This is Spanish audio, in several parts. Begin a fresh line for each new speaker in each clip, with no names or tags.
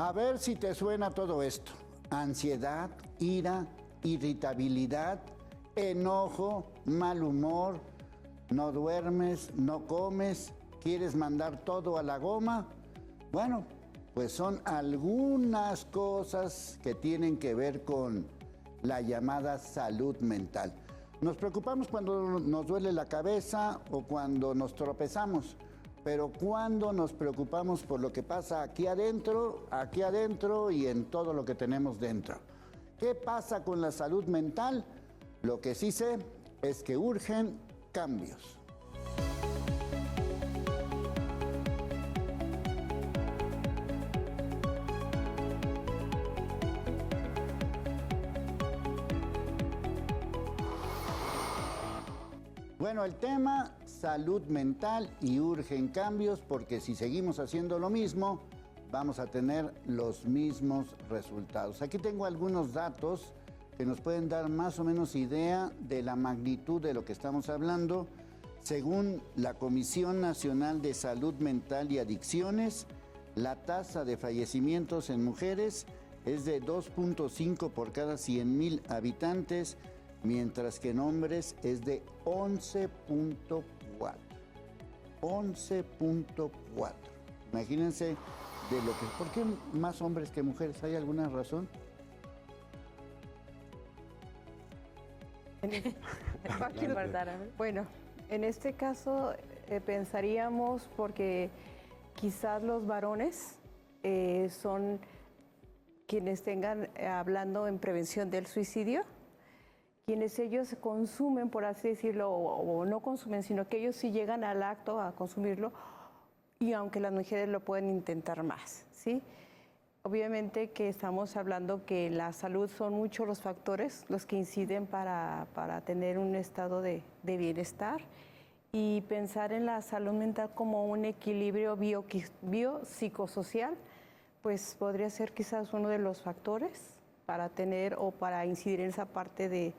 A ver si te suena todo esto. Ansiedad, ira, irritabilidad, enojo, mal humor, no duermes, no comes, quieres mandar todo a la goma. Bueno, pues son algunas cosas que tienen que ver con la llamada salud mental. Nos preocupamos cuando nos duele la cabeza o cuando nos tropezamos, pero cuando nos preocupamos por lo que pasa aquí adentro y en todo lo que tenemos dentro. ¿Qué pasa con la salud mental? Lo que sí sé es que urgen cambios. Bueno, el tema, salud mental y urgen cambios, porque si seguimos haciendo lo mismo, vamos a tener los mismos resultados. Aquí tengo algunos datos que nos pueden dar más o menos idea de la magnitud de lo que estamos hablando. Según la Comisión Nacional de Salud Mental y Adicciones, la tasa de fallecimientos en mujeres es de 2.5 por cada 100,000 habitantes, mientras que en hombres es de 11.4. 11.4. Imagínense de lo que... ¿Por qué más hombres que mujeres? ¿Hay alguna razón?
Bueno, en este caso pensaríamos porque quizás los varones son quienes tengan hablando en prevención del suicidio, quienes ellos consumen, por así decirlo, o no consumen, sino que ellos sí llegan al acto a consumirlo, y aunque las mujeres lo pueden intentar más, ¿sí? Obviamente que estamos hablando que la salud son muchos los factores los que inciden para tener un estado de bienestar, y pensar en la salud mental como un equilibrio biopsicosocial, pues podría ser quizás uno de los factores para tener o para incidir en esa parte de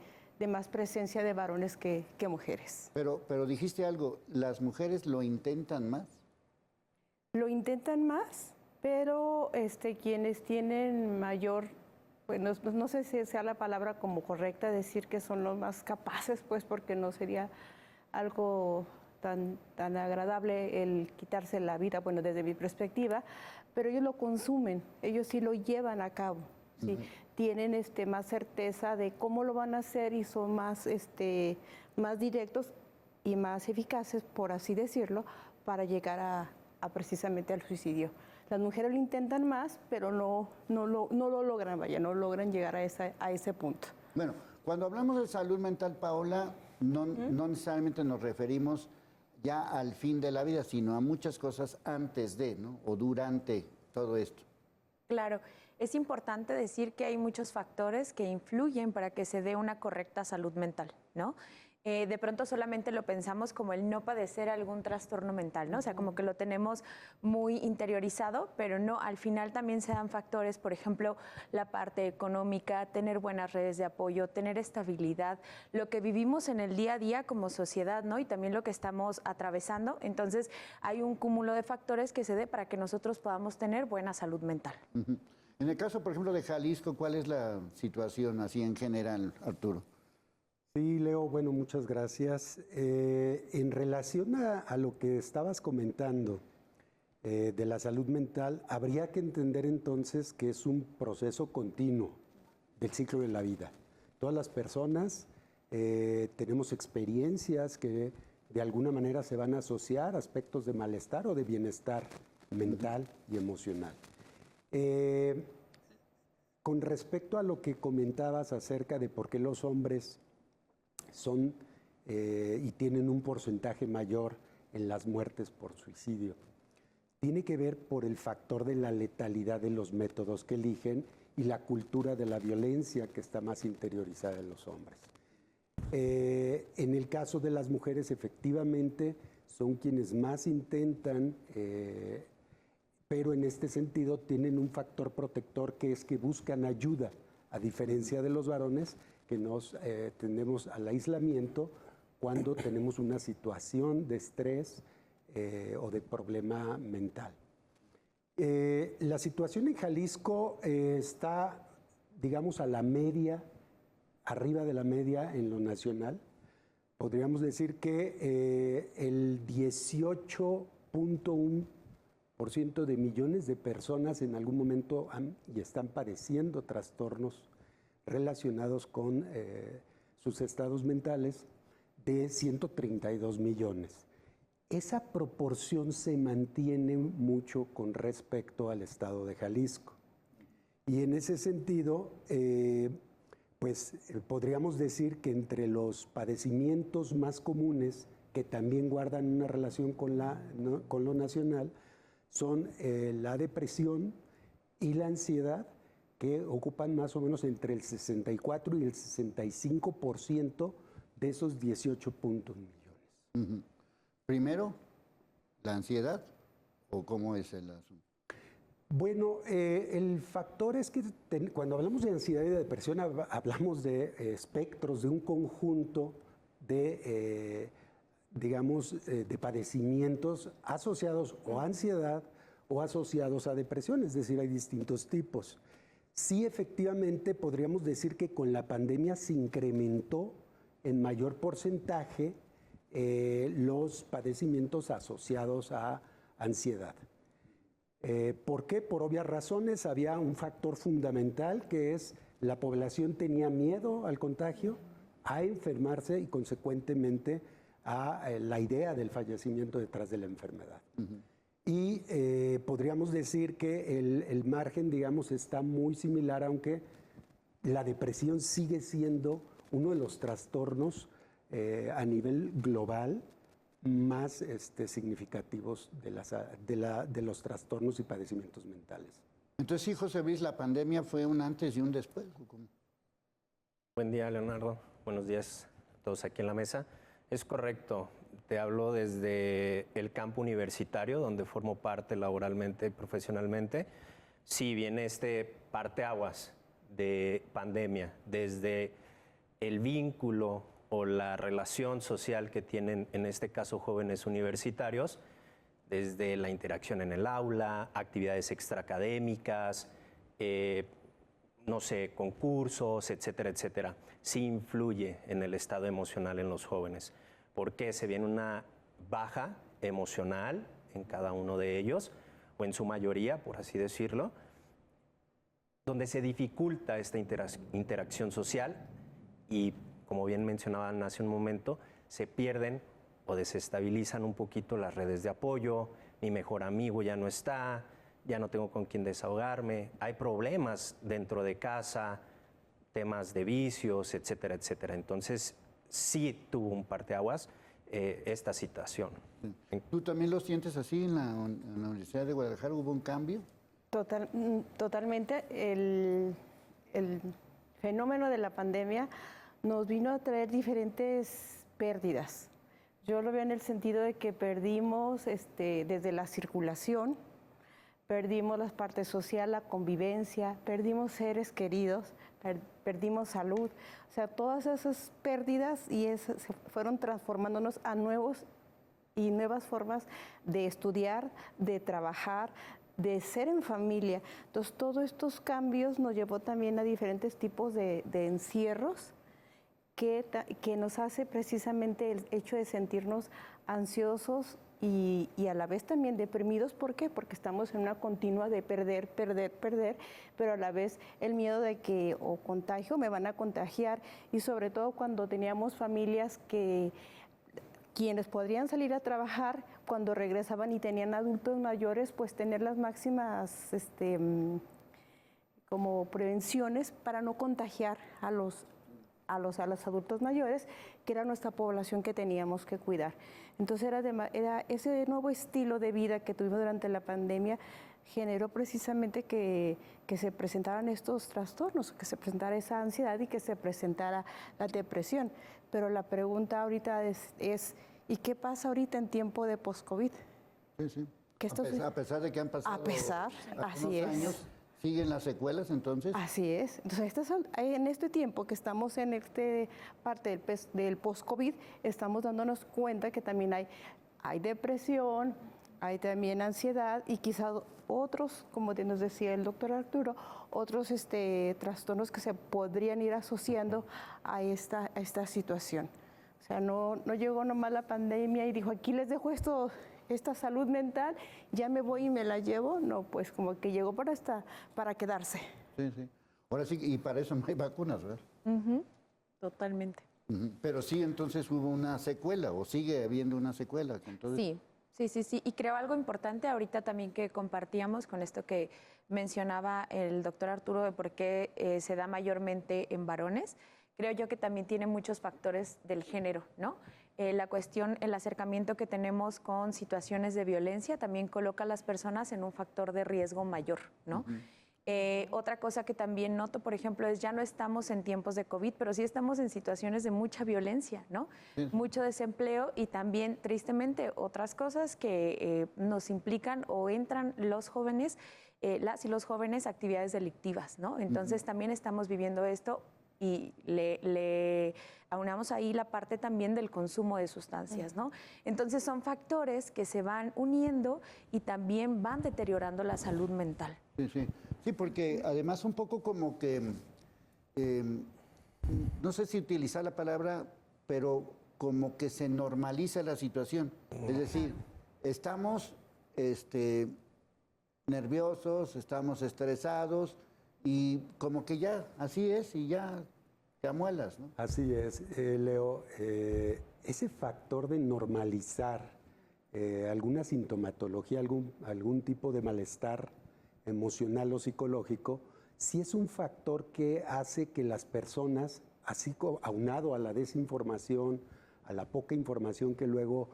más presencia de varones que mujeres.
Pero dijiste algo, ¿las mujeres lo intentan más?
Lo intentan más, pero quienes tienen mayor, bueno, no sé si sea la palabra como correcta decir que son los más capaces, pues porque no sería algo tan agradable el quitarse la vida, bueno, desde mi perspectiva, pero ellos lo consumen, ellos sí lo llevan a cabo. Sí, tienen más certeza de cómo lo van a hacer y son más directos y más eficaces, por así decirlo, para llegar a precisamente al suicidio. Las mujeres lo intentan más, pero no lo logran, no logran llegar a ese punto.
Bueno, cuando hablamos de salud mental, Paola, no necesariamente nos referimos ya al fin de la vida, sino a muchas cosas antes de, ¿no? O durante todo esto.
Claro, es importante decir que hay muchos factores que influyen para que se dé una correcta salud mental, ¿no? De pronto solamente lo pensamos como el no padecer algún trastorno mental, ¿no? O sea, como que lo tenemos muy interiorizado, pero no, al final también se dan factores, por ejemplo, la parte económica, tener buenas redes de apoyo, tener estabilidad, lo que vivimos en el día a día como sociedad, ¿no? Y también lo que estamos atravesando. Entonces, hay un cúmulo de factores que se dé para que nosotros podamos tener buena salud mental.
En el caso, por ejemplo, de Jalisco, ¿cuál es la situación así en general, Arturo?
Sí, Leo, bueno, muchas gracias. En relación a lo que estabas comentando de la salud mental, habría que entender entonces que es un proceso continuo del ciclo de la vida. Todas las personas tenemos experiencias que de alguna manera se van a asociar a aspectos de malestar o de bienestar mental y emocional. Con respecto a lo que comentabas acerca de por qué los hombres son y tienen un porcentaje mayor en las muertes por suicidio, tiene que ver por el factor de la letalidad de los métodos que eligen y la cultura de la violencia que está más interiorizada en los hombres. En el caso de las mujeres, efectivamente, son quienes más intentan, pero en este sentido tienen un factor protector que es que buscan ayuda, a diferencia de los varones que nos tendemos al aislamiento cuando tenemos una situación de estrés o de problema mental. La situación en Jalisco está, digamos, a la media, arriba de la media en lo nacional. Podríamos decir que el 18.1% de millones de personas en algún momento han y están padeciendo trastornos relacionados con sus estados mentales, de 132 millones. Esa proporción se mantiene mucho con respecto al estado de Jalisco. Y en ese sentido, podríamos decir que entre los padecimientos más comunes, que también guardan una relación con lo nacional, son la depresión y la ansiedad, que ocupan más o menos entre el 64 y el 65% de esos 18 millones.
Uh-huh. Primero, la ansiedad, ¿o cómo es el asunto?
Bueno, el factor es que cuando hablamos de ansiedad y de depresión hablamos de espectros, de un conjunto de, de padecimientos asociados o a ansiedad o asociados a depresión, es decir, hay distintos tipos. Sí, efectivamente, podríamos decir que con la pandemia se incrementó en mayor porcentaje los padecimientos asociados a ansiedad. ¿Por qué? Por obvias razones. Había un factor fundamental, que es la población tenía miedo al contagio, a enfermarse y consecuentemente a la idea del fallecimiento detrás de la enfermedad. Uh-huh. Y podríamos decir que el margen, digamos, está muy similar, aunque la depresión sigue siendo uno de los trastornos a nivel global más significativos de los trastornos y padecimientos mentales.
Entonces, sí, José Luis, la pandemia fue un antes y un después. ¿Cómo?
Buen día, Leonardo. Buenos días a todos aquí en la mesa. Es correcto. Te hablo desde el campo universitario, donde formo parte laboralmente y profesionalmente. Sí, viene parteaguas de pandemia, desde el vínculo o la relación social que tienen, en este caso, jóvenes universitarios, desde la interacción en el aula, actividades extraacadémicas, concursos, etcétera, etcétera. Sí influye en el estado emocional en los jóvenes, porque se viene una baja emocional en cada uno de ellos, o en su mayoría, por así decirlo, donde se dificulta esta interacción social y, como bien mencionaban hace un momento, se pierden o desestabilizan un poquito las redes de apoyo. Mi mejor amigo ya no está, ya no tengo con quién desahogarme, hay problemas dentro de casa, temas de vicios, etcétera, etcétera. Entonces, sí tuvo un parteaguas esta situación.
¿Tú también lo sientes así en la Universidad de Guadalajara? ¿Hubo un cambio?
Totalmente. El fenómeno de la pandemia nos vino a traer diferentes pérdidas. Yo lo veo en el sentido de que perdimos desde la circulación, perdimos la parte social, la convivencia, perdimos seres queridos, perdimos salud. O sea, todas esas pérdidas se fueron transformándonos a nuevas formas de estudiar, de trabajar, de ser en familia. Entonces, todos estos cambios nos llevó también a diferentes tipos de encierros que nos hace precisamente el hecho de sentirnos ansiosos y a la vez también deprimidos. ¿Por qué? Porque estamos en una continua de perder, pero a la vez el miedo de que o contagio, me van a contagiar, y sobre todo cuando teníamos familias quienes podrían salir a trabajar, cuando regresaban y tenían adultos mayores, pues tener las máximas como prevenciones para no contagiar a los adultos mayores, que era nuestra población que teníamos que cuidar. Entonces era ese nuevo estilo de vida que tuvimos durante la pandemia, generó precisamente que se presentaran estos trastornos, que se presentara esa ansiedad y que se presentara la depresión. Pero la pregunta ahorita es ¿y qué pasa ahorita en tiempo de post-COVID?
Sí. A pesar de que han pasado
así es.
años, ¿siguen las secuelas entonces?
Así es. Entonces, en este tiempo que estamos en parte del post-COVID, estamos dándonos cuenta que también hay depresión, hay también ansiedad y quizá otros, como nos decía el doctor Arturo, otros trastornos que se podrían ir asociando a esta situación. O sea, no llegó nomás la pandemia y dijo, aquí les dejo esta salud mental, ya me voy y me la llevo. No, pues como que llegó para quedarse.
Sí, sí. Ahora sí, y para eso no hay vacunas, ¿verdad?
Totalmente.
Pero sí, entonces hubo una secuela, o sigue habiendo una secuela. Entonces...
Sí. Y creo algo importante ahorita también que compartíamos con esto que mencionaba el doctor Arturo de por qué se da mayormente en varones. Creo yo que también tiene muchos factores del género, ¿no? La cuestión, el acercamiento que tenemos con situaciones de violencia también coloca a las personas en un factor de riesgo mayor, ¿no? Otra cosa que también noto, por ejemplo, es ya no estamos en tiempos de COVID, pero sí estamos en situaciones de mucha violencia, ¿no? Sí. Mucho desempleo y también, tristemente, otras cosas que nos implican o entran los jóvenes, las y los jóvenes, actividades delictivas, ¿no? Entonces también estamos viviendo esto y le aunamos ahí la parte también del consumo de sustancias, ¿no? Entonces son factores que se van uniendo y también van deteriorando la salud mental.
Sí, porque además un poco como que, no sé si utilizar la palabra, pero como que se normaliza la situación. Es decir, estamos nerviosos, estamos estresados y como que ya, así es y ya te amuelas, ¿no?
Así es, Leo. Ese factor de normalizar alguna sintomatología, algún tipo de malestar emocional o psicológico, sí es un factor que hace que las personas, así aunado a la desinformación, a la poca información que luego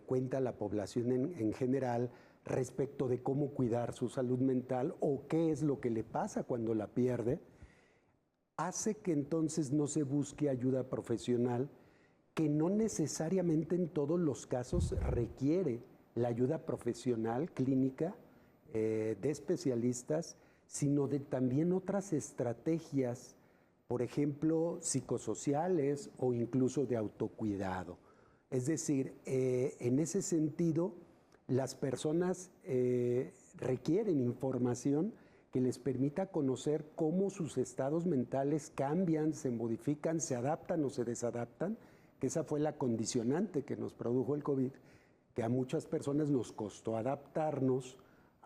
cuenta la población en general respecto de cómo cuidar su salud mental o qué es lo que le pasa cuando la pierde, hace que entonces no se busque ayuda profesional, que no necesariamente en todos los casos requiere la ayuda profesional clínica de especialistas, sino de también otras estrategias, por ejemplo, psicosociales o incluso de autocuidado. Es decir, en ese sentido, las personas requieren información que les permita conocer cómo sus estados mentales cambian, se modifican, se adaptan o se desadaptan, que esa fue la condicionante que nos produjo el COVID, que a muchas personas nos costó adaptarnos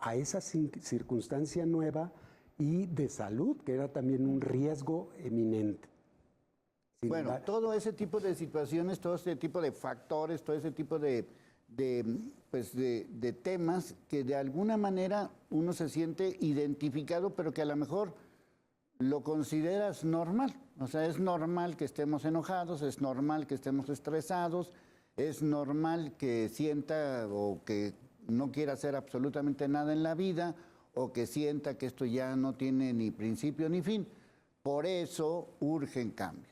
a esa circunstancia nueva y de salud, que era también un riesgo eminente.
Bueno, todo ese tipo de situaciones, todo ese tipo de factores, todo ese tipo de temas que de alguna manera uno se siente identificado, pero que a lo mejor lo consideras normal. O sea, es normal que estemos enojados, es normal que estemos estresados, es normal que sienta o que no quiera hacer absolutamente nada en la vida o que sienta que esto ya no tiene ni principio ni fin. Por eso urgen cambios.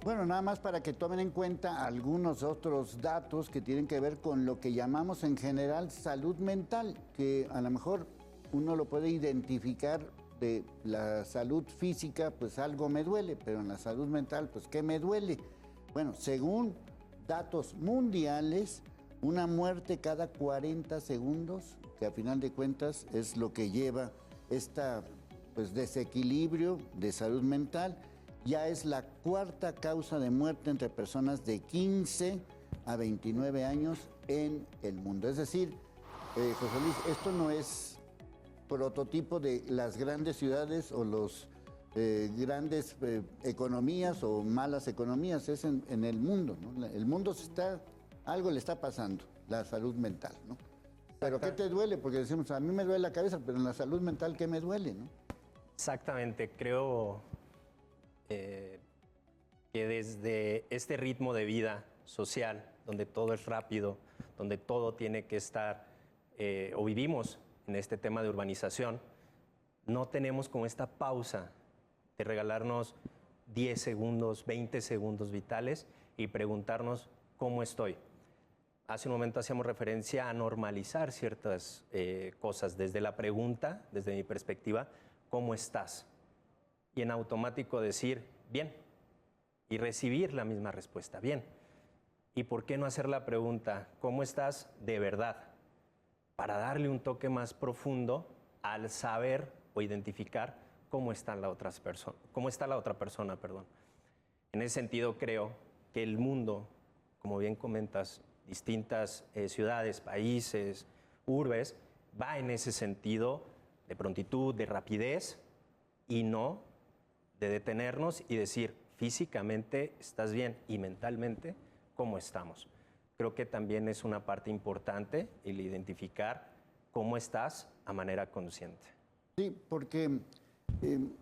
Bueno, nada más para que tomen en cuenta algunos otros datos que tienen que ver con lo que llamamos en general salud mental, que a lo mejor uno lo puede identificar de la salud física, pues algo me duele, pero en la salud mental, pues ¿qué me duele? Bueno, según datos mundiales, una muerte cada 40 segundos, que a final de cuentas es lo que lleva esta desequilibrio de salud mental. Ya es la cuarta causa de muerte entre personas de 15 a 29 años en el mundo. Es decir, José Luis, esto no es prototipo de las grandes ciudades o los grandes economías o malas economías, es en el mundo, ¿no? El mundo algo le está pasando, la salud mental, ¿no? Pero ¿qué te duele? Porque decimos, a mí me duele la cabeza, pero en la salud mental, ¿qué me duele, no?
Exactamente, creo que desde este ritmo de vida social, donde todo es rápido, donde todo tiene que estar, o vivimos en este tema de urbanización, no tenemos como esta pausa de regalarnos 10 segundos, 20 segundos vitales y preguntarnos cómo estoy. Hace un momento hacíamos referencia a normalizar ciertas cosas desde la pregunta, desde mi perspectiva, ¿cómo estás? Y en automático decir, bien, y recibir la misma respuesta, bien. ¿Y por qué no hacer la pregunta, ¿cómo estás de verdad? Para darle un toque más profundo al saber o identificar cómo está la otra persona. En ese sentido, creo que el mundo, como bien comentas, distintas ciudades, países, urbes, va en ese sentido de prontitud, de rapidez y no de detenernos y decir, físicamente estás bien y mentalmente, ¿cómo estamos? Creo que también es una parte importante el identificar cómo estás a manera consciente.
Sí, porque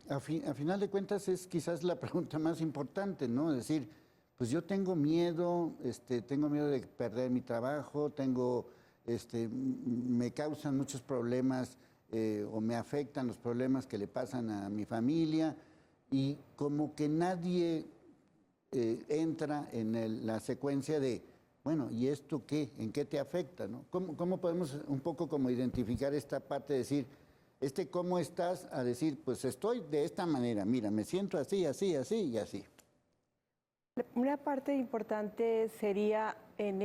a final de cuentas es quizás la pregunta más importante, ¿no? Es decir, pues yo tengo miedo de perder mi trabajo, me causan muchos problemas o me afectan los problemas que le pasan a mi familia y como que nadie entra en la secuencia de, bueno, ¿y esto qué? ¿En qué te afecta? ¿No? ¿Cómo podemos un poco como identificar esta parte de decir, ¿cómo estás? A decir, pues estoy de esta manera, mira, me siento así, así, así y así.
Una parte importante sería en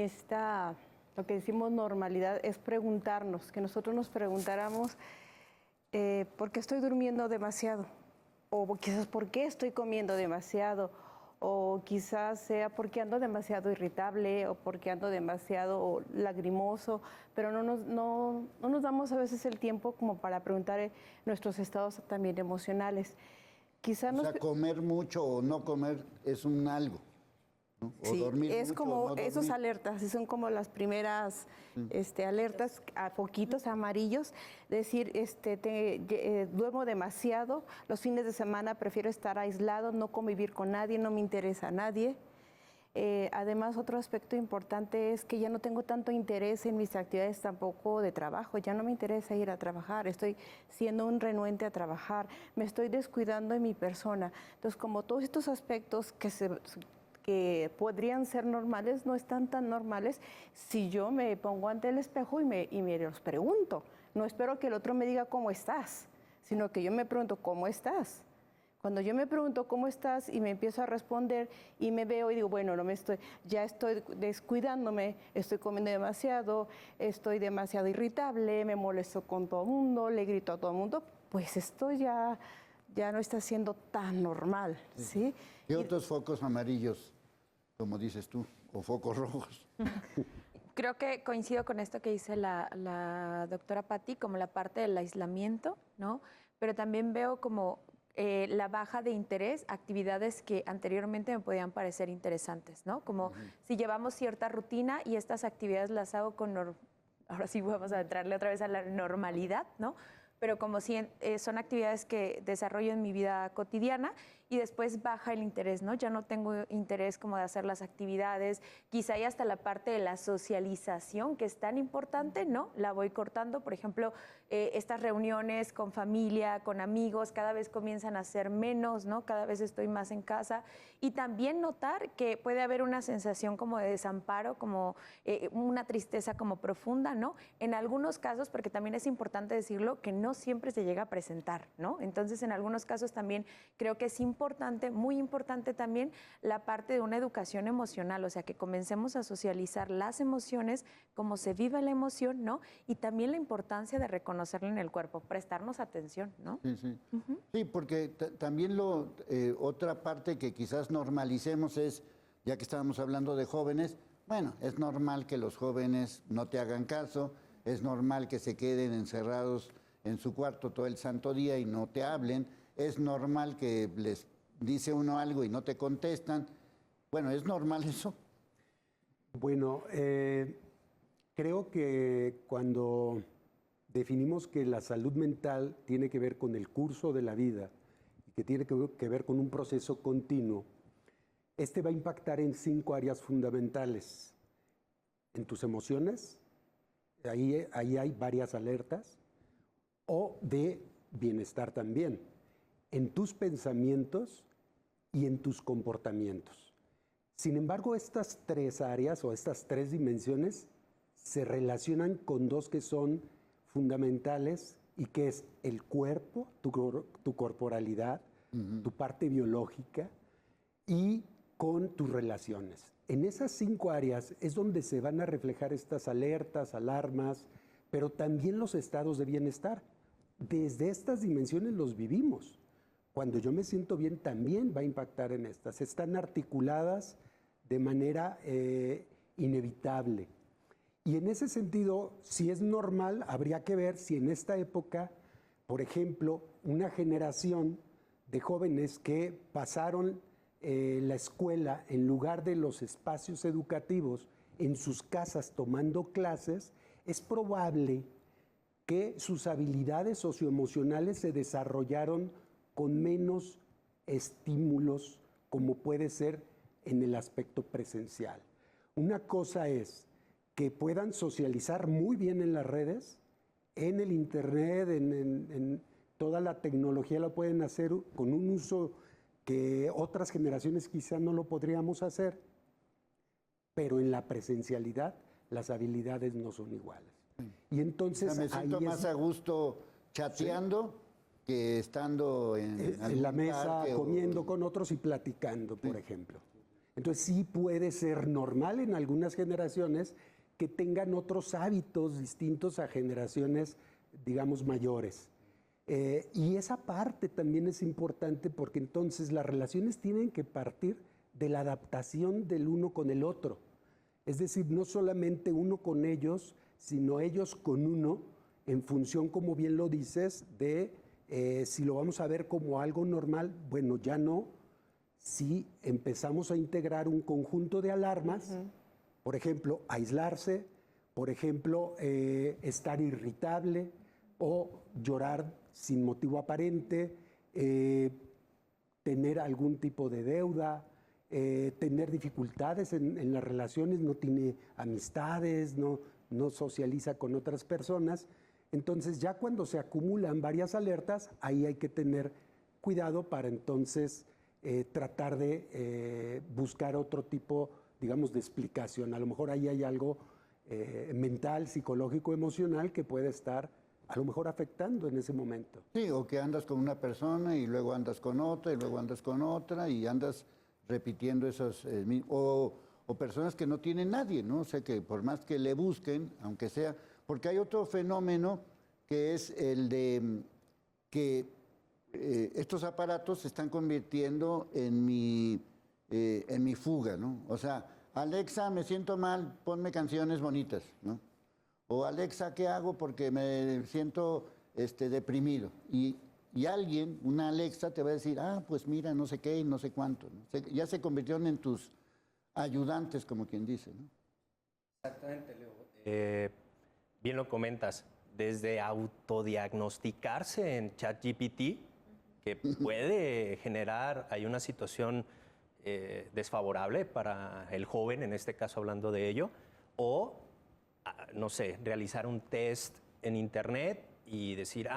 lo que decimos normalidad, es preguntarnos, que nosotros nos preguntáramos ¿por qué estoy durmiendo demasiado? O quizás ¿por qué estoy comiendo demasiado? O quizás sea porque ando demasiado irritable o porque ando demasiado lagrimoso, pero no nos damos a veces el tiempo como para preguntar nuestros estados también emocionales. Quizás
o sea, comer mucho o no comer es un algo, ¿no? O
sí,
dormir
es
mucho,
como
o no dormir.
esos alertas, son como las primeras alertas a poquitos amarillos, decir, duermo demasiado, los fines de semana prefiero estar aislado, no convivir con nadie, no me interesa a nadie. Además, otro aspecto importante es que ya no tengo tanto interés en mis actividades tampoco de trabajo, ya no me interesa ir a trabajar, estoy siendo un renuente a trabajar, me estoy descuidando de mi persona. Entonces, como todos estos aspectos que podrían ser normales, no están tan normales si yo me pongo ante el espejo y me los pregunto. No espero que el otro me diga cómo estás, sino que yo me pregunto cómo estás. Cuando yo me pregunto cómo estás y me empiezo a responder y me veo y digo, bueno, ya estoy descuidándome, estoy comiendo demasiado, estoy demasiado irritable, me molesto con todo el mundo, le grito a todo el mundo, pues esto ya no está siendo tan normal, ¿sí?
¿Qué otros focos amarillos, como dices tú, o focos rojos?
Creo que coincido con esto que dice la doctora Patti, como la parte del aislamiento, ¿no? Pero también veo como la baja de interés, actividades que anteriormente me podían parecer interesantes, ¿no? Como si llevamos cierta rutina y estas actividades las hago ahora sí vamos a entrarle otra vez a la normalidad, ¿no? Pero como si son actividades que desarrollo en mi vida cotidiana y después baja el interés, ¿no? Ya no tengo interés como de hacer las actividades, quizá hay hasta la parte de la socialización que es tan importante, ¿no? La voy cortando, por ejemplo, estas reuniones con familia, con amigos, cada vez comienzan a ser menos, ¿no? Cada vez estoy más en casa y también notar que puede haber una sensación como de desamparo, como una tristeza como profunda, ¿no? En algunos casos, porque también es importante decirlo, que no siempre se llega a presentar, ¿no? Entonces, en algunos casos también creo que es importante, muy importante también la parte de una educación emocional, o sea, que comencemos a socializar las emociones, cómo se vive la emoción, ¿no? Y también la importancia de reconocerla en el cuerpo, prestarnos atención, ¿no?
Sí, sí. Sí, porque también otra parte que quizás normalicemos es, ya que estábamos hablando de jóvenes, bueno, es normal que los jóvenes no te hagan caso, es normal que se queden encerrados en su cuarto todo el santo día y no te hablen, es normal que les dice uno algo y no te contestan. Bueno, ¿es normal eso?
Bueno, creo que cuando definimos que la salud mental tiene que ver con el curso de la vida y que tiene que ver con un proceso continuo, este va a impactar en 5 áreas fundamentales. En tus emociones, ahí hay varias alertas, o de bienestar también, en tus pensamientos y en tus comportamientos. Sin embargo, estas 3 áreas o estas 3 dimensiones se relacionan con 2 que son fundamentales y que es el cuerpo, tu corporalidad, tu parte biológica y con tus relaciones. En esas 5 áreas es donde se van a reflejar estas alertas, alarmas, pero también los estados de bienestar. Desde estas dimensiones los vivimos. Cuando yo me siento bien también va a impactar en estas. Están articuladas de manera inevitable. Y en ese sentido, si es normal, habría que ver si en esta época, por ejemplo, una generación de jóvenes que pasaron la escuela en lugar de los espacios educativos en sus casas tomando clases, es probable que sus habilidades socioemocionales se desarrollaron con menos estímulos, como puede ser en el aspecto presencial. Una cosa es que puedan socializar muy bien en las redes, en el internet, en toda la tecnología lo pueden hacer con un uso que otras generaciones quizá no lo podríamos hacer, pero en la presencialidad las habilidades no son iguales. Y entonces
o sea, me siento más a gusto chateando que estando en
la mesa comiendo con otros y platicando, por ejemplo. Entonces sí puede ser normal en algunas generaciones que tengan otros hábitos distintos a generaciones, digamos, mayores. Y esa parte también es importante porque entonces las relaciones tienen que partir de la adaptación del uno con el otro. Es decir, no solamente uno con ellos, sino ellos con uno, en función, como bien lo dices, de si lo vamos a ver como algo normal, bueno, ya no. Si empezamos a integrar un conjunto de alarmas, por ejemplo, aislarse, por ejemplo, estar irritable o llorar sin motivo aparente, tener algún tipo de deuda, tener dificultades en las relaciones, no tiene amistades, no socializa con otras personas. Entonces ya cuando se acumulan varias alertas, ahí hay que tener cuidado para entonces tratar de buscar otro tipo, digamos, de explicación. A lo mejor ahí hay algo mental, psicológico, emocional que puede estar a lo mejor afectando en ese momento.
Sí, o que andas con una persona y luego andas con otra y luego andas con otra y andas repitiendo esos... o personas que no tienen nadie, ¿no? O sea, que por más que le busquen, aunque sea... Porque hay otro fenómeno que es el de que estos aparatos se están convirtiendo en mi fuga, ¿no? O sea, Alexa, me siento mal, ponme canciones bonitas, ¿no? O Alexa, ¿qué hago? Porque me siento deprimido. Y alguien, una Alexa, te va a decir, pues mira, no sé qué y no sé cuánto, ¿no? Ya se convirtieron en tus ayudantes, como quien dice, ¿no?
Exactamente, Leo. Bien lo comentas, desde autodiagnosticarse en ChatGPT, que puede generar, hay una situación desfavorable para el joven, en este caso hablando de ello, o, no sé, realizar un test en internet y decir,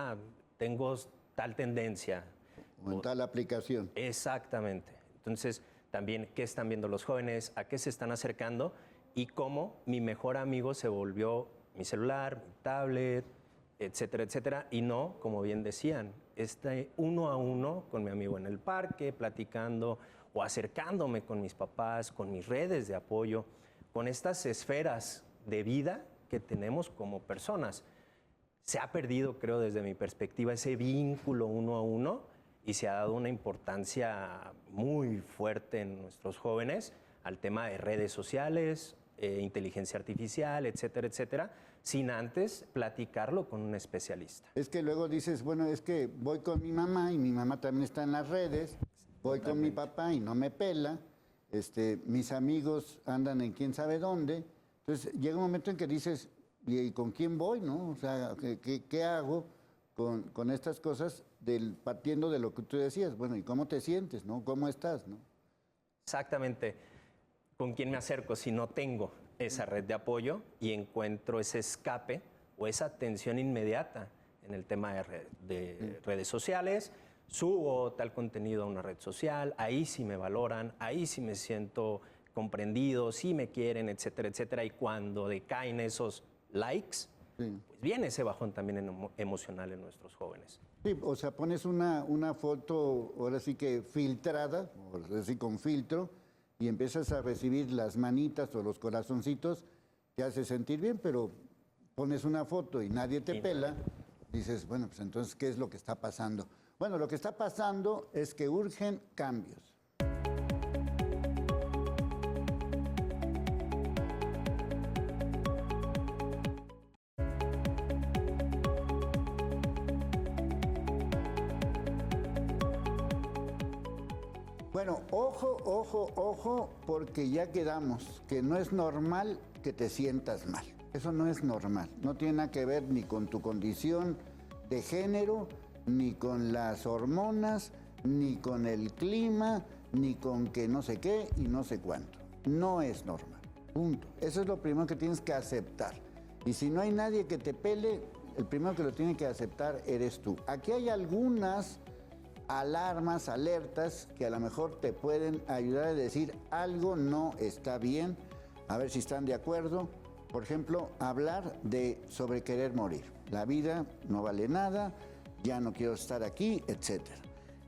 tengo tal tendencia.
O en tal aplicación.
Exactamente. Entonces, también, ¿qué están viendo los jóvenes? ¿A qué se están acercando? Y cómo mi mejor amigo se volvió mi celular, mi tablet, etcétera, etcétera. Y no, como bien decían, uno a uno con mi amigo en el parque, platicando o acercándome con mis papás, con mis redes de apoyo, con estas esferas de vida que tenemos como personas. Se ha perdido, creo, desde mi perspectiva, ese vínculo uno a uno y se ha dado una importancia muy fuerte en nuestros jóvenes al tema de redes sociales, inteligencia artificial, etcétera, etcétera, sin antes platicarlo con un especialista.
Es que luego dices, bueno, es que voy con mi mamá y mi mamá también está en las redes, voy con mi papá y no me pela, mis amigos andan en quién sabe dónde, entonces llega un momento en que dices, ¿y con quién voy, no? O sea, ¿qué hago con estas cosas partiendo de lo que tú decías? Bueno, ¿y cómo te sientes, no? ¿Cómo estás, no?
Exactamente. ¿Con quién me acerco si no tengo esa red de apoyo y encuentro ese escape o esa atención inmediata en el tema de redes sociales? Subo tal contenido a una red social, ahí sí me valoran, ahí sí me siento comprendidos, sí me quieren, etcétera, etcétera. Y cuando decaen esos likes, pues viene ese bajón también emocional en nuestros jóvenes.
Sí, o sea, pones una foto, ahora sí que filtrada, o así con filtro, y empiezas a recibir las manitas o los corazoncitos, te hace sentir bien, pero pones una foto y nadie te pela, dices, bueno, pues entonces, ¿qué es lo que está pasando? Bueno, lo que está pasando es que urgen cambios. Bueno, ojo, ojo, ojo, porque ya quedamos que no es normal que te sientas mal. Eso no es normal. No tiene nada que ver ni con tu condición de género, ni con las hormonas, ni con el clima, ni con que no sé qué y no sé cuánto. No es normal. Punto. Eso es lo primero que tienes que aceptar. Y si no hay nadie que te pele, el primero que lo tiene que aceptar eres tú. Aquí hay algunas alarmas, alertas que a lo mejor te pueden ayudar a decir algo no está bien, a ver si están de acuerdo. Por ejemplo, hablar sobre querer morir. La vida no vale nada, ya no quiero estar aquí, etc.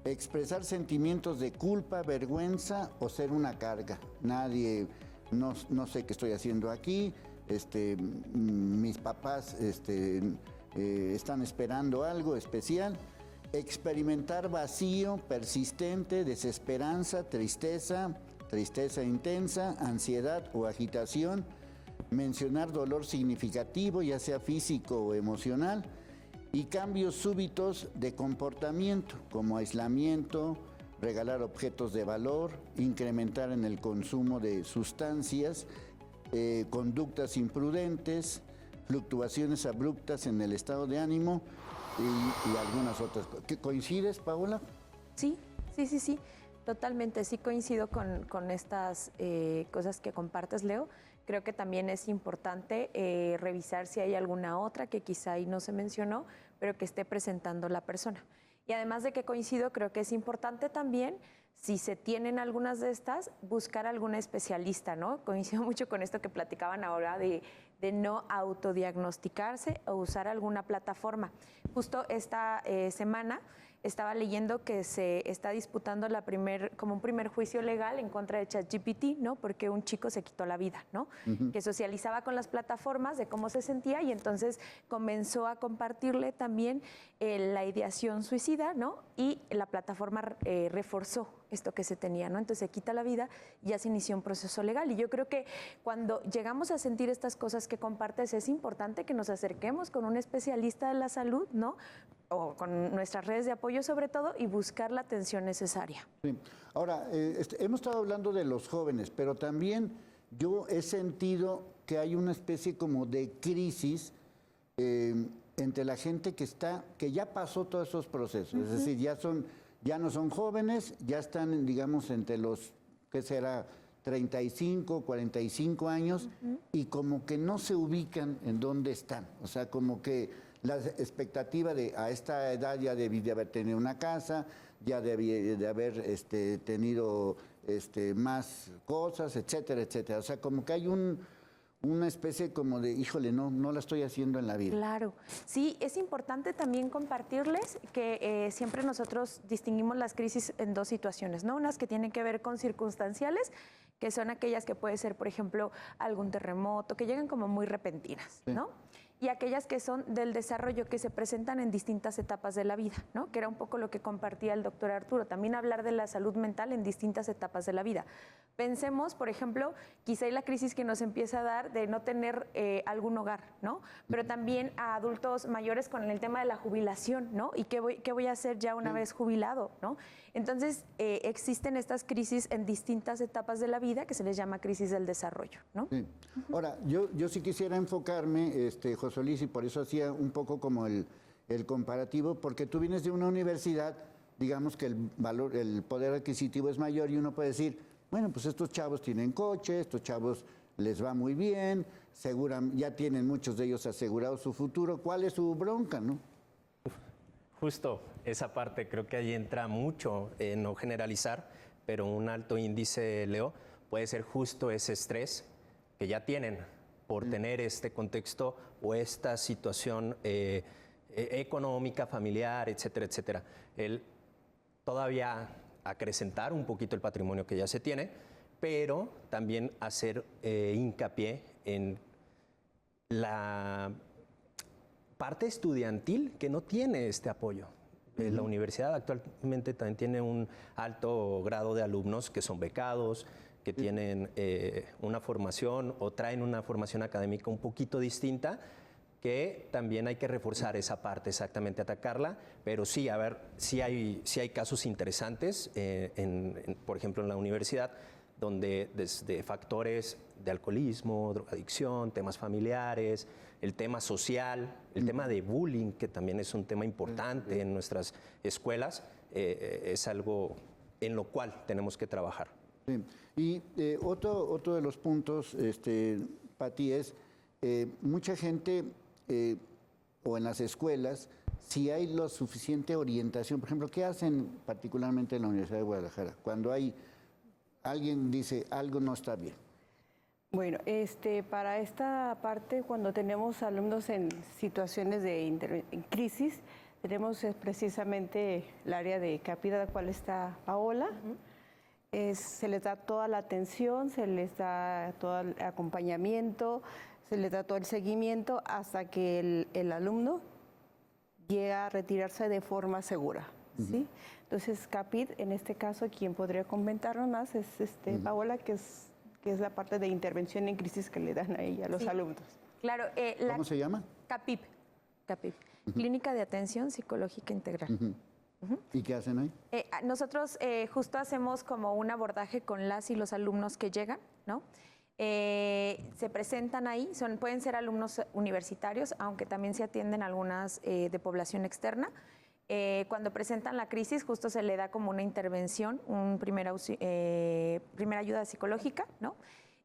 Expresar sentimientos de culpa, vergüenza o ser una carga. Nadie, no sé qué estoy haciendo aquí, mis papás están esperando algo especial. Experimentar vacío persistente, desesperanza, tristeza intensa, ansiedad o agitación. Mencionar dolor significativo, ya sea físico o emocional. Y cambios súbitos de comportamiento, como aislamiento, regalar objetos de valor, incrementar en el consumo de sustancias, conductas imprudentes, fluctuaciones abruptas en el estado de ánimo, y algunas otras cosas. ¿Coincides, Paola?
Sí, totalmente. Sí coincido con estas cosas que compartes, Leo. Creo que también es importante revisar si hay alguna otra que quizá ahí no se mencionó, pero que esté presentando la persona. Y además de que coincido, creo que es importante también, si se tienen algunas de estas, buscar algún especialista, ¿no? Coincido mucho con esto que platicaban ahora de no autodiagnosticarse o usar alguna plataforma. Justo esta semana estaba leyendo que se está disputando como un primer juicio legal en contra de ChatGPT, ¿no? Porque un chico se quitó la vida, ¿no? Que socializaba con las plataformas de cómo se sentía y entonces comenzó a compartirle también la ideación suicida, ¿no? Y la plataforma reforzó esto que se tenía, ¿no? Entonces se quita la vida y ya se inició un proceso legal. Y yo creo que cuando llegamos a sentir estas cosas que compartes, es importante que nos acerquemos con un especialista de la salud, ¿no? O con nuestras redes de apoyo sobre todo, y buscar la atención necesaria.
Sí. Ahora, hemos estado hablando de los jóvenes, pero también yo he sentido que hay una especie como de crisis entre la gente que ya pasó todos esos procesos. Es decir, ya no son jóvenes, ya están, digamos, entre los, ¿qué será?, 35, 45 años, y como que no se ubican en dónde están. O sea, como que la expectativa de a esta edad ya debí de haber tenido una casa, ya debí de haber tenido más cosas, etcétera, etcétera. O sea, como que hay una especie como de, híjole, no la estoy haciendo en la vida.
Claro. Sí, es importante también compartirles que siempre nosotros distinguimos las crisis en dos situaciones, ¿no? Unas que tienen que ver con circunstanciales, que son aquellas que puede ser, por ejemplo, algún terremoto, que llegan como muy repentinas, ¿no? Y aquellas que son del desarrollo, que se presentan en distintas etapas de la vida, ¿no? Que era un poco lo que compartía el doctor Arturo, también hablar de la salud mental en distintas etapas de la vida. Pensemos, por ejemplo, quizá hay la crisis que nos empieza a dar de no tener algún hogar, ¿no? Pero también a adultos mayores con el tema de la jubilación, ¿no? ¿Y qué voy a hacer ya una vez jubilado, ¿no? Entonces, existen estas crisis en distintas etapas de la vida que se les llama crisis del desarrollo, ¿no? Sí.
Ahora, yo sí quisiera enfocarme, José Luis, y por eso hacía un poco como el comparativo, porque tú vienes de una universidad, digamos que el poder adquisitivo es mayor y uno puede decir, bueno, pues estos chavos tienen coche, estos chavos les va muy bien, ya tienen muchos de ellos asegurado su futuro. ¿Cuál es su bronca, no?
Justo esa parte, creo que ahí entra mucho, no generalizar, pero un alto índice, Leo, puede ser justo ese estrés que ya tienen por tener este contexto o esta situación económica, familiar, etcétera, etcétera. El todavía acrecentar un poquito el patrimonio que ya se tiene, pero también hacer hincapié en la parte estudiantil que no tiene este apoyo. La universidad actualmente también tiene un alto grado de alumnos que son becados, que tienen una formación o traen una formación académica un poquito distinta, que también hay que reforzar esa parte, exactamente atacarla, pero sí, a ver, sí hay casos interesantes, por ejemplo, en la universidad, donde desde factores de alcoholismo, drogadicción, temas familiares, el tema social, el tema de bullying, que también es un tema importante en nuestras escuelas, es algo en lo cual tenemos que trabajar.
Sí. Y otro de los puntos, Pati, es mucha gente, o en las escuelas, si hay la suficiente orientación. Por ejemplo, ¿qué hacen particularmente en la Universidad de Guadalajara cuando alguien dice algo no está bien?
Bueno, para esta parte, cuando tenemos alumnos en situaciones de crisis, tenemos precisamente el área de CAPID, a la cual está Paola. Se les da toda la atención, se les da todo el acompañamiento, se les da todo el seguimiento hasta que el alumno llega a retirarse de forma segura. ¿Sí? Entonces, CAPID, en este caso, quien podría comentarnos más es Paola, que es la parte de intervención en crisis que le dan a ella, a los alumnos.
Claro.
¿Cómo se llama?
CAPIP. Clínica de Atención Psicológica Integral.
¿Y qué hacen ahí?
Nosotros justo hacemos como un abordaje con las y los alumnos que llegan, ¿no? Se presentan ahí, pueden ser alumnos universitarios, aunque también se atienden algunas de población externa. Cuando presentan la crisis, justo se le da como una intervención, primera ayuda psicológica, ¿no?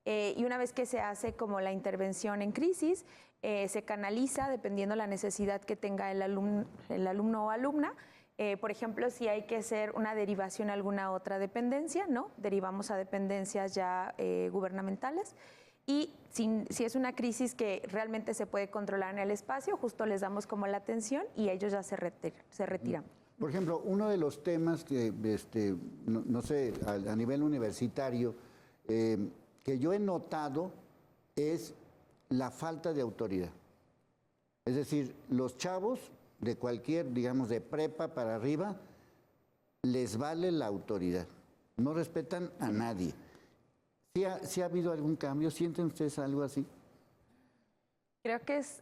Y una vez que se hace como la intervención en crisis, se canaliza dependiendo la necesidad que tenga el alumno o alumna. Por ejemplo, si hay que hacer una derivación a alguna otra dependencia, ¿no? Derivamos a dependencias ya gubernamentales. Y si es una crisis que realmente se puede controlar en el espacio, justo les damos como la atención y ellos ya se retiran.
Por ejemplo, uno de los temas que, no sé, a nivel universitario, que yo he notado es la falta de autoridad. Es decir, los chavos de cualquier, digamos, de prepa para arriba, les vale la autoridad. No respetan a nadie. ¿Sí ha habido algún cambio? ¿Sienten ustedes algo así?
Creo que es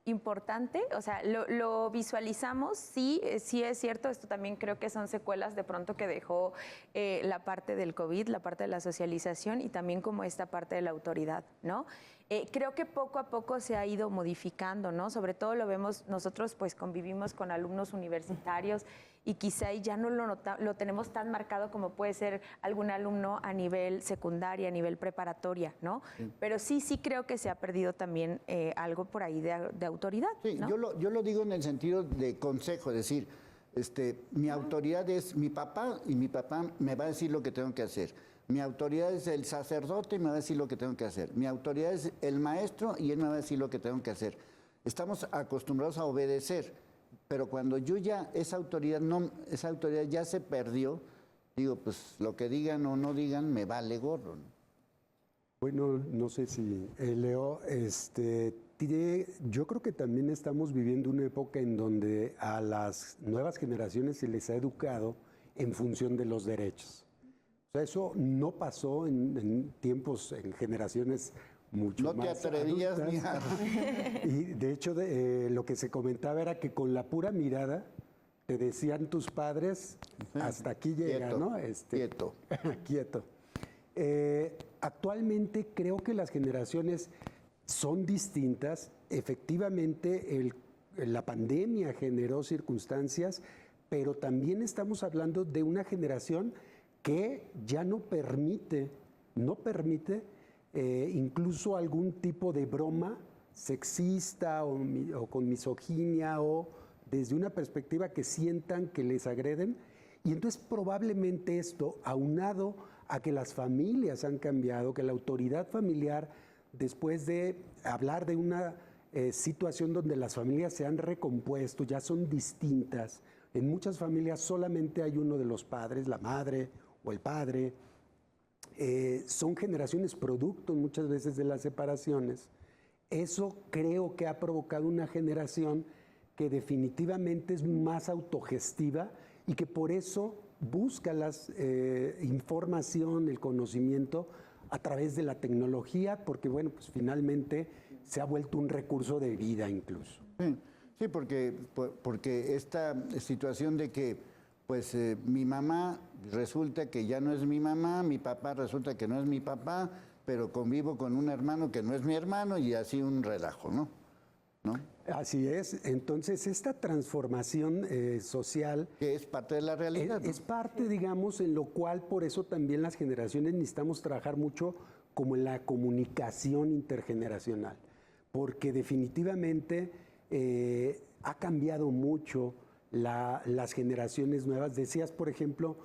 importante, o sea, lo visualizamos, sí es cierto, esto también creo que son secuelas de pronto que dejó la parte del COVID, la parte de la socialización y también como esta parte de la autoridad, ¿no? Creo que poco a poco se ha ido modificando, ¿no? Sobre todo lo vemos, nosotros pues convivimos con alumnos universitarios y quizá ya no lo tenemos tan marcado como puede ser algún alumno a nivel secundaria, a nivel preparatoria, ¿no? Sí. Pero sí creo que se ha perdido también algo por ahí de autoridad,
sí, ¿no? Yo lo digo en el sentido de consejo, es decir, mi autoridad es mi papá y mi papá me va a decir lo que tengo que hacer. Mi autoridad es el sacerdote y me va a decir lo que tengo que hacer. Mi autoridad es el maestro y él me va a decir lo que tengo que hacer. Estamos acostumbrados a obedecer, pero cuando esa autoridad ya se perdió, digo, pues lo que digan o no digan me vale gorro, ¿no?
Bueno, no sé si Leo, yo creo que también estamos viviendo una época en donde a las nuevas generaciones se les ha educado en función de los derechos. O sea, eso no pasó en generaciones mucho más.
No te atrevías ni a...
Y de hecho, lo que se comentaba era que con la pura mirada te decían tus padres, hasta aquí llega,
quieto,
¿no?
Quieto.
Quieto. Actualmente creo que las generaciones son distintas. Efectivamente, la pandemia generó circunstancias, pero también estamos hablando de una generación que ya no permite incluso algún tipo de broma sexista o con misoginia o desde una perspectiva que sientan que les agreden. Y entonces probablemente esto, aunado a que las familias han cambiado, que la autoridad familiar, después de hablar de una situación donde las familias se han recompuesto, ya son distintas. En muchas familias solamente hay uno de los padres, la madre o el padre. Son generaciones producto muchas veces de las separaciones. Eso creo que ha provocado una generación que definitivamente es más autogestiva y que por eso busca la información, el conocimiento a través de la tecnología, porque bueno, pues finalmente se ha vuelto un recurso de vida incluso.
Sí, porque esta situación de que pues mi mamá resulta que ya no es mi mamá, mi papá resulta que no es mi papá, pero convivo con un hermano que no es mi hermano y así un relajo, ¿no?
Así es. Entonces, esta transformación social...
Que es parte de la realidad.
Es parte, digamos, en lo cual por eso también las generaciones necesitamos trabajar mucho como en la comunicación intergeneracional, porque definitivamente ha cambiado mucho las generaciones nuevas. Decías, por ejemplo,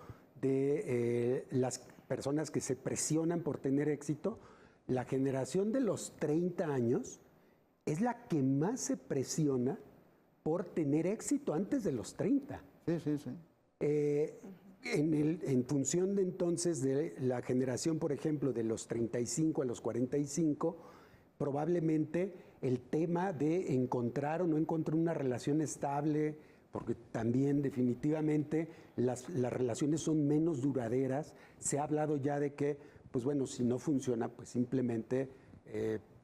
de las personas que se presionan por tener éxito. La generación de los 30 años es la que más se presiona por tener éxito antes de los 30.
Sí.
En función de entonces de la generación, por ejemplo, de los 35 a los 45, probablemente el tema de encontrar o no encontrar una relación estable, porque también definitivamente las relaciones son menos duraderas. Se ha hablado ya de que, pues bueno, si no funciona, pues simplemente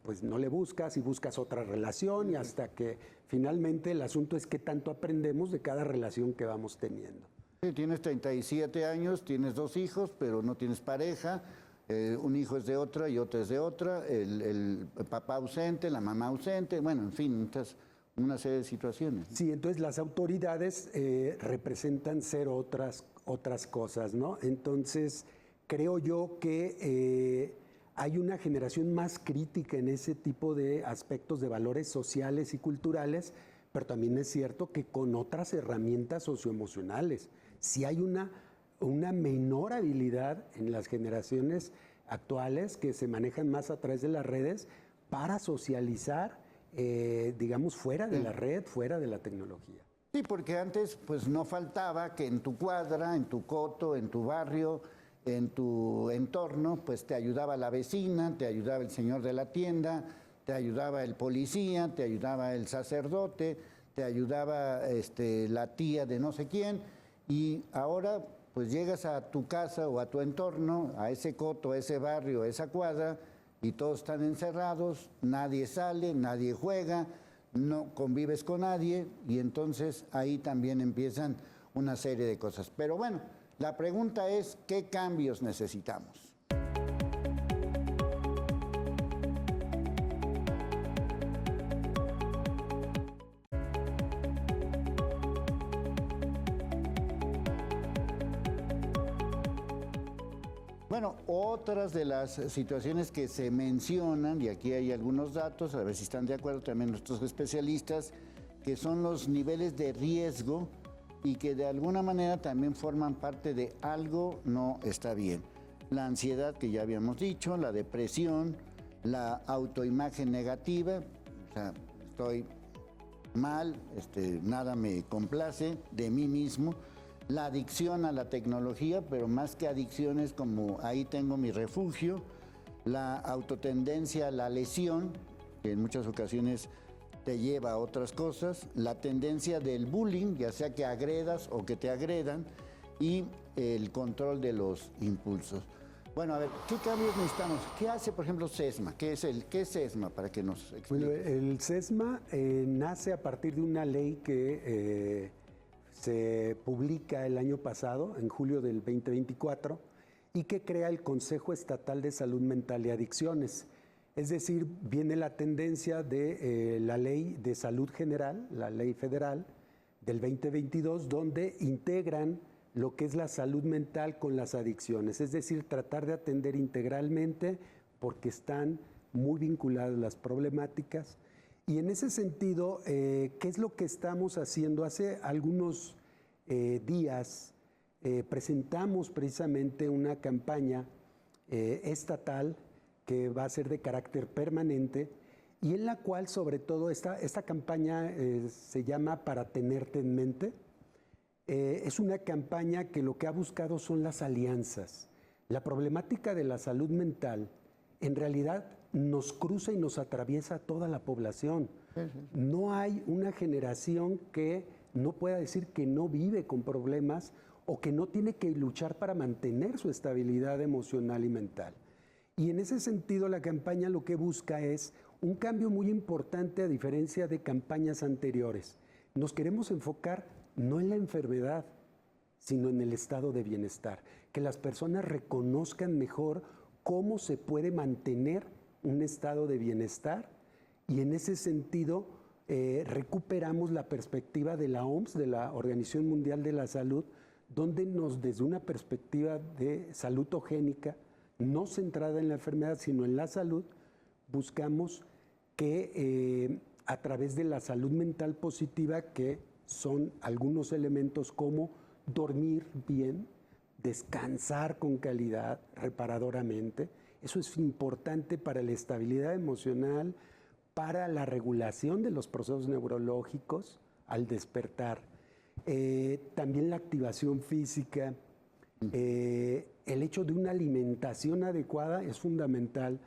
pues no le buscas y buscas otra relación, y hasta que finalmente el asunto es qué tanto aprendemos de cada relación que vamos teniendo.
Sí, tienes 37 años, tienes 2 hijos, pero no tienes pareja. Un hijo es de otra y otro es de otra, el papá ausente, la mamá ausente, bueno, en fin, una serie de situaciones.
Sí, entonces las autoridades representan ser otras cosas, ¿no? Entonces, creo yo que hay una generación más crítica en ese tipo de aspectos de valores sociales y culturales, pero también es cierto que con otras herramientas socioemocionales. Sí hay una menor habilidad en las generaciones actuales que se manejan más a través de las redes para socializar, digamos, fuera de la red, fuera de la tecnología.
Sí, porque antes pues no faltaba que en tu cuadra, en tu coto, en tu barrio, en tu entorno, pues te ayudaba la vecina, te ayudaba el señor de la tienda, te ayudaba el policía, te ayudaba el sacerdote, te ayudaba la tía de no sé quién, y ahora pues llegas a tu casa o a tu entorno, a ese coto, a ese barrio, a esa cuadra, y todos están encerrados, nadie sale, nadie juega, no convives con nadie, y entonces ahí también empiezan una serie de cosas. Pero bueno, la pregunta es, ¿qué cambios necesitamos? Bueno, otras de las situaciones que se mencionan, y aquí hay algunos datos, a ver si están de acuerdo también nuestros especialistas, que son los niveles de riesgo y que de alguna manera también forman parte de algo no está bien. La ansiedad, que ya habíamos dicho, la depresión, la autoimagen negativa, o sea, estoy mal, nada me complace de mí mismo. La adicción a la tecnología, pero más que adicción es como ahí tengo mi refugio. La autotendencia a la lesión, que en muchas ocasiones te lleva a otras cosas. La tendencia del bullying, ya sea que agredas o que te agredan. Y el control de los impulsos. Bueno, a ver, ¿qué cambios necesitamos? ¿Qué hace, por ejemplo, SESMA? ¿Qué es SESMA? Para que nos explique.
Bueno, el SESMA nace a partir de una ley que se publica el año pasado, en julio del 2024, y que crea el Consejo Estatal de Salud Mental y Adicciones. Es decir, viene la tendencia de la Ley de Salud General, la Ley Federal del 2022, donde integran lo que es la salud mental con las adicciones. Es decir, tratar de atender integralmente porque están muy vinculadas las problemáticas. Y en ese sentido, ¿qué es lo que estamos haciendo? Hace algunos días presentamos precisamente una campaña estatal que va a ser de carácter permanente y en la cual sobre todo esta campaña se llama Para tenerte en mente. Es una campaña que lo que ha buscado son las alianzas. La problemática de la salud mental en realidad nos cruza y nos atraviesa a toda la población. No hay una generación que no pueda decir que no vive con problemas o que no tiene que luchar para mantener su estabilidad emocional y mental. Y en ese sentido la campaña lo que busca es un cambio muy importante a diferencia de campañas anteriores. Nos queremos enfocar no en la enfermedad, sino en el estado de bienestar. Que las personas reconozcan mejor cómo se puede mantener un estado de bienestar y en ese sentido recuperamos la perspectiva de la OMS, de la Organización Mundial de la Salud, donde desde una perspectiva de salutogénica, no centrada en la enfermedad, sino en la salud, buscamos que a través de la salud mental positiva, que son algunos elementos como dormir bien, descansar con calidad, reparadoramente, eso es importante para la estabilidad emocional, para la regulación de los procesos neurológicos al despertar. También la activación física, el hecho de una alimentación adecuada es fundamental.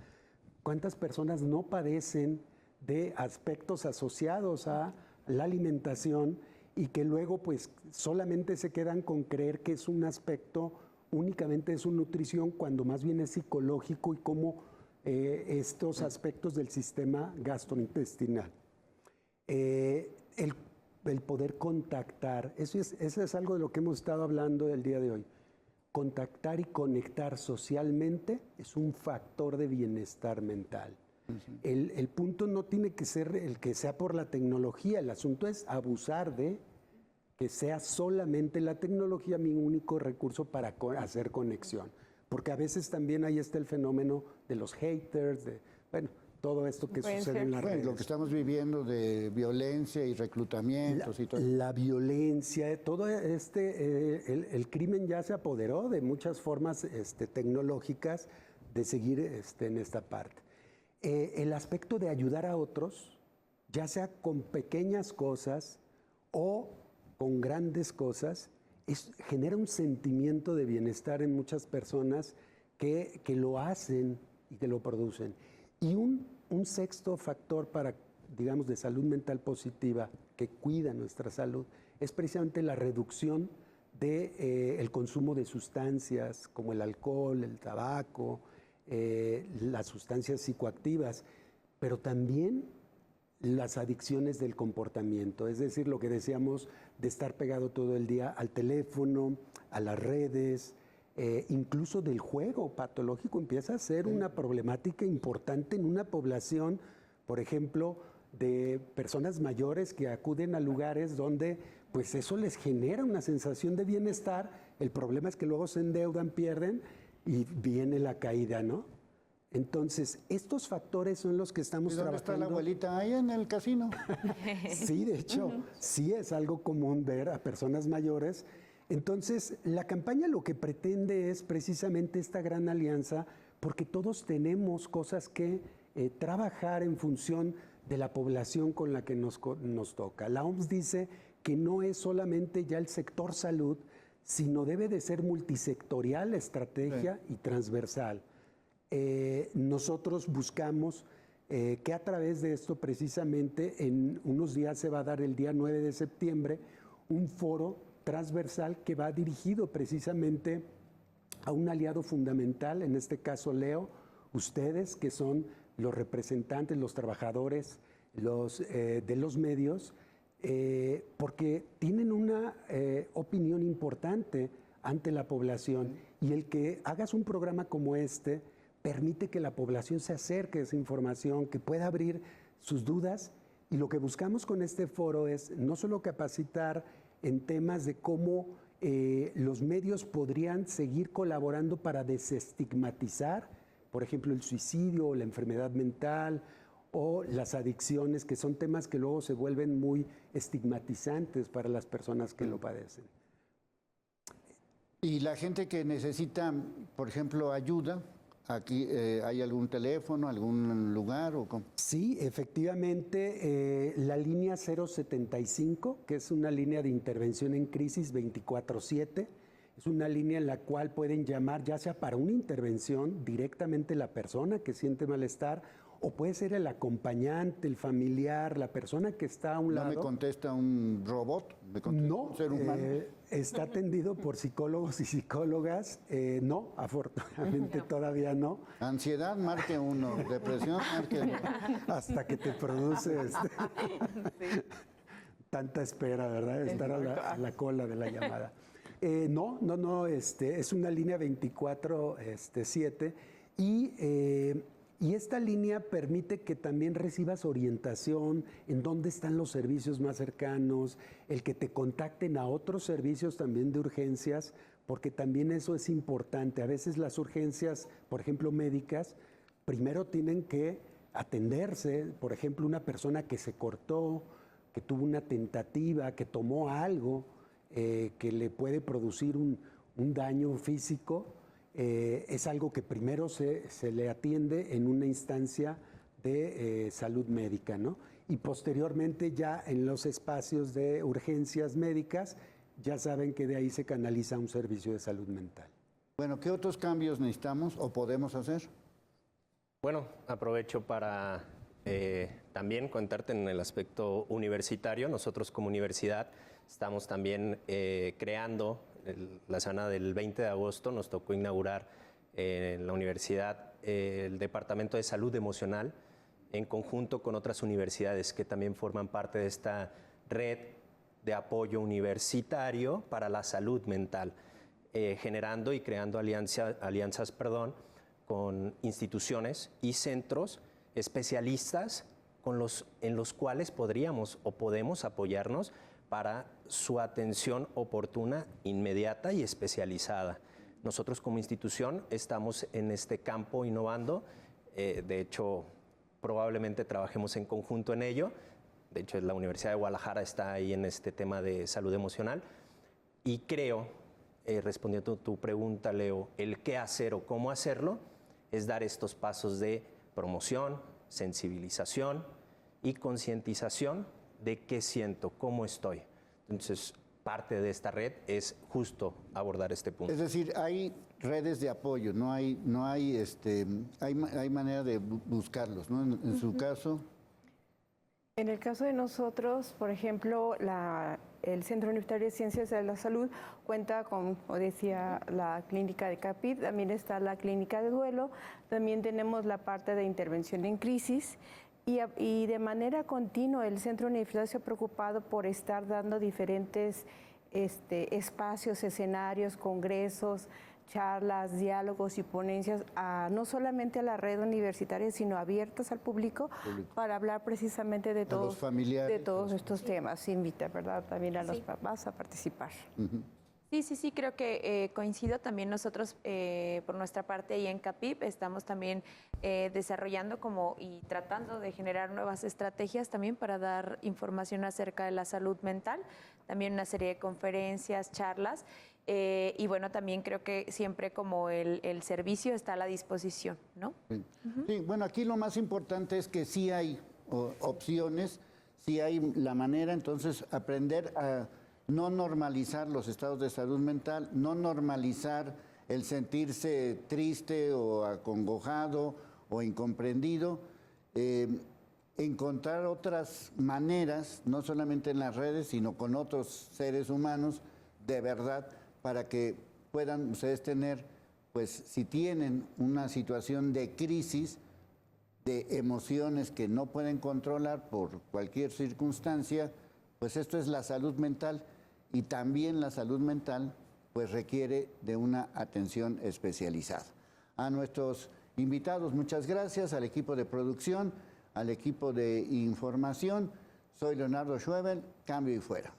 ¿Cuántas personas no padecen de aspectos asociados a la alimentación y que luego pues solamente se quedan con creer que es un aspecto únicamente de su nutrición cuando más bien es psicológico y cómo estos aspectos del sistema gastrointestinal? El poder contactar, eso es algo de lo que hemos estado hablando el día de hoy. Contactar y conectar socialmente es un factor de bienestar mental. El punto no tiene que ser el que sea por la tecnología, el asunto es abusar de que sea solamente la tecnología mi único recurso para hacer conexión. Porque a veces también ahí está el fenómeno de los haters, todo esto que sucede en las redes.
Lo que estamos viviendo de violencia y reclutamientos y todo.
La violencia, todo el crimen ya se apoderó de muchas formas tecnológicas de seguir en esta parte. El aspecto de ayudar a otros, ya sea con pequeñas cosas o con grandes cosas, genera un sentimiento de bienestar en muchas personas que lo hacen y que lo producen. Y un sexto factor para, digamos, de salud mental positiva que cuida nuestra salud es precisamente la reducción del consumo de sustancias como el alcohol, el tabaco, las sustancias psicoactivas, pero también las adicciones del comportamiento, es decir, lo que decíamos de estar pegado todo el día al teléfono, a las redes, incluso del juego patológico empieza a ser una problemática importante en una población, por ejemplo, de personas mayores que acuden a lugares donde pues eso les genera una sensación de bienestar. El problema es que luego se endeudan, pierden y viene la caída, ¿no? Entonces, estos factores son los que estamos trabajando.
¿Dónde está la abuelita? Ahí en el casino.
Sí, de hecho, sí es algo común ver a personas mayores. Entonces, la campaña lo que pretende es precisamente esta gran alianza, porque todos tenemos cosas que trabajar en función de la población con la que nos toca. La OMS dice que no es solamente ya el sector salud, sino debe de ser multisectorial la estrategia y transversal. Nosotros buscamos que a través de esto precisamente en unos días se va a dar el día 9 de septiembre un foro transversal que va dirigido precisamente a un aliado fundamental, en este caso Leo, ustedes que son los representantes, los trabajadores de los medios, porque tienen una opinión importante ante la población y el que hagas un programa como este permite que la población se acerque a esa información, que pueda abrir sus dudas y lo que buscamos con este foro es no solo capacitar en temas de cómo los medios podrían seguir colaborando para desestigmatizar, por ejemplo, el suicidio o la enfermedad mental o las adicciones, que son temas que luego se vuelven muy estigmatizantes para las personas que lo padecen.
Y la gente que necesita, por ejemplo, ayuda, aquí ¿hay algún teléfono, algún lugar o cómo?
Sí, efectivamente, la línea 075, que es una línea de intervención en crisis 24/7, es una línea en la cual pueden llamar ya sea para una intervención directamente la persona que siente malestar, o puede ser el acompañante, el familiar, la persona que está a un lado.
¿No me contesta un robot? ¿Me contesta
No,
un ser humano?
está atendido por psicólogos y psicólogas. No, afortunadamente todavía no.
Ansiedad, marque 1. Depresión, marque 2.
Hasta que te produce tanta espera, ¿verdad? Estar a la cola de la llamada. No, es una línea 24/7 y esta línea permite que también recibas orientación en dónde están los servicios más cercanos, el que te contacten a otros servicios también de urgencias, porque también eso es importante. A veces las urgencias, por ejemplo, médicas, primero tienen que atenderse, por ejemplo, una persona que se cortó, que tuvo una tentativa, que tomó algo que le puede producir un daño físico. Es algo que primero se le atiende en una instancia de salud médica, ¿no? Y posteriormente ya en los espacios de urgencias médicas, ya saben que de ahí se canaliza un servicio de salud mental.
Bueno, ¿qué otros cambios necesitamos o podemos hacer?
Bueno, aprovecho para también contarte en el aspecto universitario. Nosotros como universidad estamos también creando. La semana del 20 de agosto nos tocó inaugurar en la universidad el Departamento de Salud Emocional en conjunto con otras universidades que también forman parte de esta red de apoyo universitario para la salud mental, generando y creando alianzas con instituciones y centros especialistas en los cuales podríamos o podemos apoyarnos para su atención oportuna, inmediata y especializada. Nosotros como institución estamos en este campo innovando, de hecho probablemente trabajemos en conjunto en ello, de hecho la Universidad de Guadalajara está ahí en este tema de salud emocional y creo, respondiendo a tu pregunta, Leo, el qué hacer o cómo hacerlo es dar estos pasos de promoción, sensibilización y concientización de qué siento, cómo estoy. Entonces, parte de esta red es justo abordar este punto.
Es decir, hay redes de apoyo, hay manera de buscarlos, ¿no? En su caso.
En el caso de nosotros, por ejemplo, el Centro Universitario de Ciencias de la Salud cuenta con, como decía, la clínica de CAPID, también está la clínica de duelo, también tenemos la parte de intervención en crisis. Y de manera continua el Centro Universitario se ha preocupado por estar dando diferentes espacios, escenarios, congresos, charlas, diálogos y ponencias, no solamente a la red universitaria, sino abiertas al público. Para hablar precisamente de todos estos temas. Se invita, ¿verdad?, también a los papás a participar.
Uh-huh.
Sí, creo que coincido también nosotros por nuestra parte y en CAPIB estamos también desarrollando y tratando de generar nuevas estrategias también para dar información acerca de la salud mental, también una serie de conferencias, charlas y bueno, también creo que siempre como el servicio está a la disposición, ¿no?
Sí. Uh-huh. Sí, bueno, aquí lo más importante es que sí hay opciones, sí hay la manera, entonces aprender a no normalizar los estados de salud mental, no normalizar el sentirse triste o acongojado o incomprendido, encontrar otras maneras, no solamente en las redes, sino con otros seres humanos, de verdad, para que puedan ustedes tener, pues si tienen una situación de crisis, de emociones que no pueden controlar por cualquier circunstancia, pues esto es la salud mental. Y también la salud mental pues requiere de una atención especializada. A nuestros invitados, muchas gracias, al equipo de producción, al equipo de información. Soy Leonardo Schwebel, cambio y fuera.